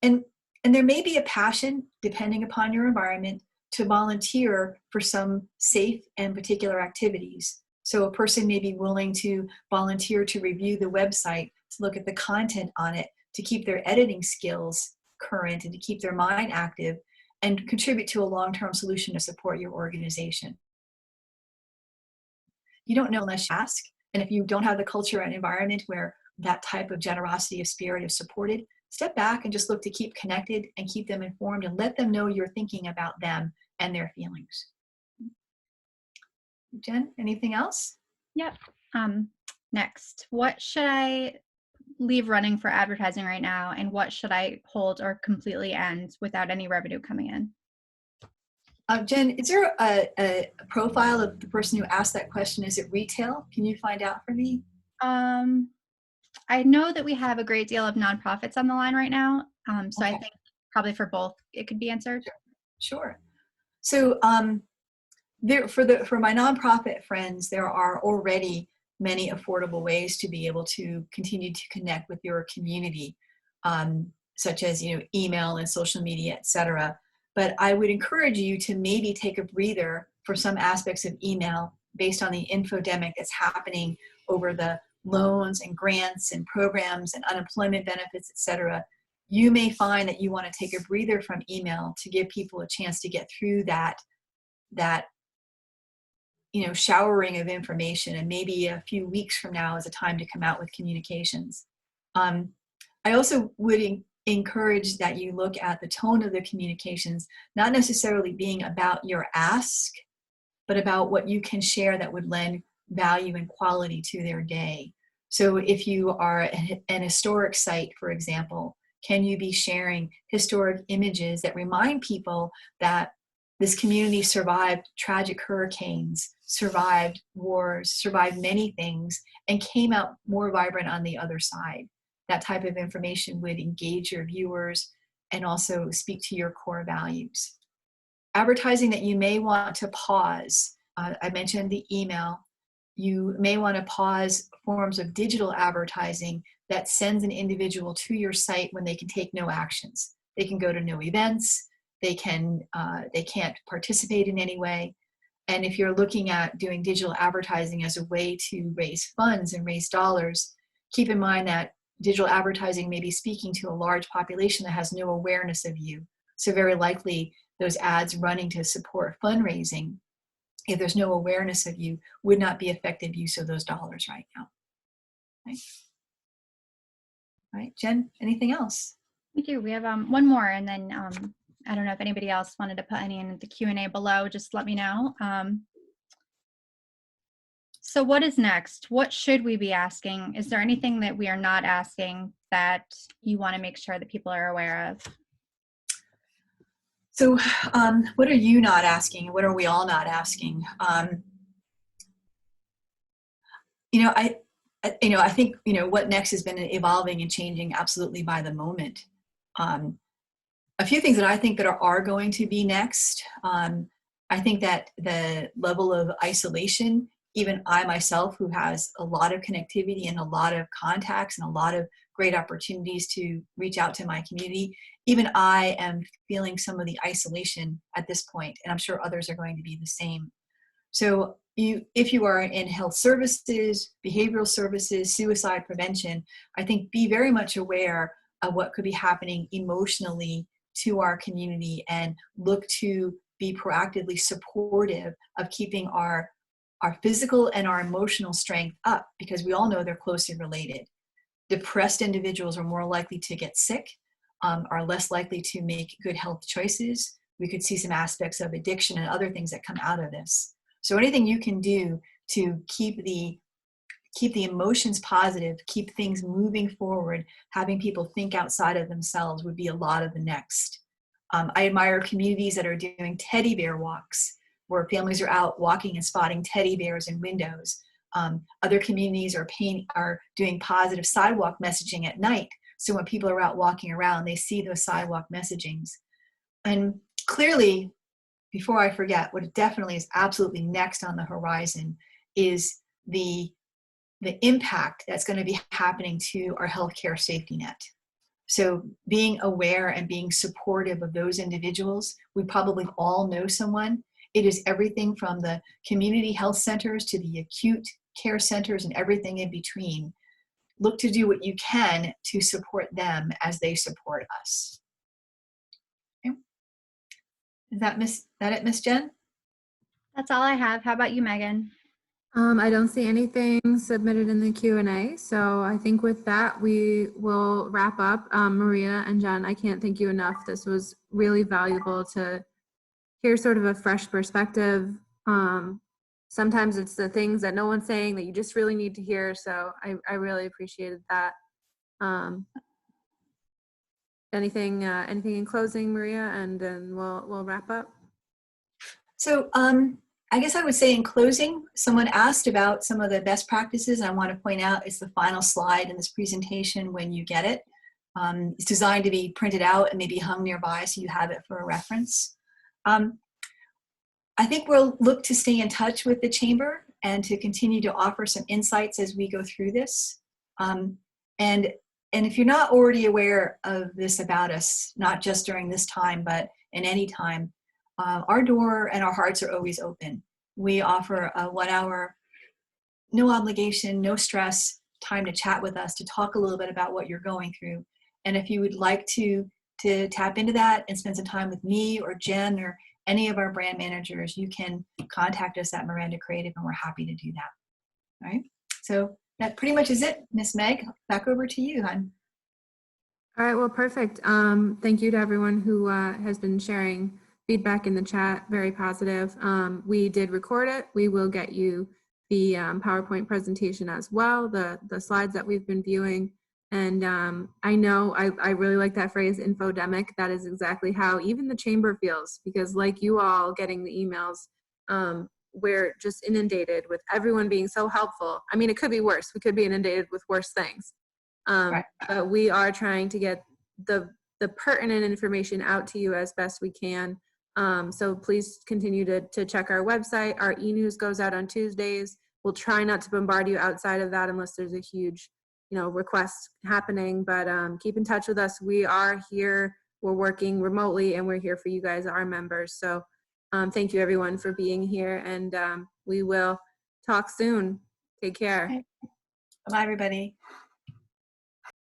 And there may be a passion, depending upon your environment, to volunteer for some safe and particular activities. So a person may be willing to volunteer to review the website, to look at the content on it, to keep their editing skills current and to keep their mind active, and contribute to a long-term solution to support your organization. You don't know unless you ask. And if you don't have the culture and environment where that type of generosity of spirit is supported, step back and just look to keep connected and keep them informed and let them know you're thinking about them and their feelings. Jen, anything else? Yep. Next, what should I leave running for advertising right now, and what should I hold or completely end without any revenue coming in? Jen, is there a profile of the person who asked that question? Is it retail? Can you find out for me? I know that we have a great deal of nonprofits on the line right now, so okay. I think probably for both it could be answered. Sure. So for my nonprofit friends, there are already many affordable ways to be able to continue to connect with your community, such as email and social media, etc. But I would encourage you to maybe take a breather for some aspects of email based on the infodemic that's happening over the loans and grants and programs and unemployment benefits, etc. You may find that you want to take a breather from email to give people a chance to get through that showering of information, and maybe a few weeks from now is a time to come out with communications. I also would encourage that you look at the tone of the communications, not necessarily being about your ask, but about what you can share that would lend value and quality to their day. So if you are an historic site, for example, can you be sharing historic images that remind people that this community survived tragic hurricanes, survived wars, survived many things, and came out more vibrant on the other side? That type of information would engage your viewers and also speak to your core values. Advertising that you may want to pause. I mentioned the email. You may want to pause forms of digital advertising that sends an individual to your site when they can take no actions. They can go to no events. They can't participate in any way. And if you're looking at doing digital advertising as a way to raise funds and raise dollars, keep in mind that digital advertising may be speaking to a large population that has no awareness of you. So very likely those ads running to support fundraising, if there's no awareness of you, would not be effective use of those dollars right now. Right? All right, Jen, anything else? We do. We have one more, and then I don't know if anybody else wanted to put any in the Q&A below. Just let me know. So what is next? What should we be asking? Is there anything that we are not asking that you want to make sure that people are aware of? So what are you not asking? What are we all not asking? I think, what next has been evolving and changing absolutely by the moment. A few things that I think that are going to be next. I think that the level of isolation, even I myself, who has a lot of connectivity and a lot of contacts and a lot of great opportunities to reach out to my community, even I am feeling some of the isolation at this point, and I'm sure others are going to be the same. So if you are in health services, behavioral services, suicide prevention, I think be very much aware of what could be happening emotionally to our community and look to be proactively supportive of keeping our physical and our emotional strength up, because we all know they're closely related. Depressed individuals are more likely to get sick, are less likely to make good health choices. We could see some aspects of addiction and other things that come out of this. So anything you can do to keep the emotions positive, keep things moving forward, having people think outside of themselves would be a lot of the next. I admire communities that are doing teddy bear walks, where families are out walking and spotting teddy bears in windows. Other communities are doing positive sidewalk messaging at night. So when people are out walking around, they see those sidewalk messagings. And clearly, before I forget, what definitely is absolutely next on the horizon is the impact that's going to be happening to our healthcare safety net. So being aware and being supportive of those individuals, we probably all know someone. It is everything from the community health centers to the acute care centers and everything in between. Look to do what you can to support them as they support us. Okay. Is that it, Miss Jen? That's all I have. How about you, Megan? I don't see anything submitted in the Q&A, so I think with that we will wrap up. Maria and Jen, I can't thank you enough. This was really valuable to hear sort of a fresh perspective. Sometimes it's the things that no one's saying that you just really need to hear, so I really appreciated that. Anything in closing, Maria, and then we'll wrap up. So I guess I would say in closing, someone asked about some of the best practices. I want to point out it's the final slide in this presentation when you get it. It's designed to be printed out and maybe hung nearby so you have it for a reference. I think we'll look to stay in touch with the Chamber and to continue to offer some insights as we go through this. And if you're not already aware of this about us, not just during this time, but in any time, our door and our hearts are always open. We offer a 1 hour, no obligation, no stress time to chat with us, to talk a little bit about what you're going through. And if you would like to tap into that and spend some time with me or Jen or any of our brand managers, you can contact us at Miranda Creative and we're happy to do that. All right. So that pretty much is it. Miss Meg, back over to you, hon. All right, well, perfect. Thank you to everyone who has been sharing feedback in the chat, very positive. We did record it. We will get you the PowerPoint presentation as well, the slides that we've been viewing. And I know I really like that phrase, infodemic. That is exactly how even the Chamber feels, because like you all getting the emails, we're just inundated with everyone being so helpful. I mean, it could be worse. We could be inundated with worse things. Right. But we are trying to get the pertinent information out to you as best we can. So please continue to check our website. Our e-news goes out on Tuesdays. We'll try not to bombard you outside of that unless there's a huge, request happening. But keep in touch with us. We are here. We're working remotely, and we're here for you guys, our members. So thank you, everyone, for being here, and we will talk soon. Take care. Bye, everybody.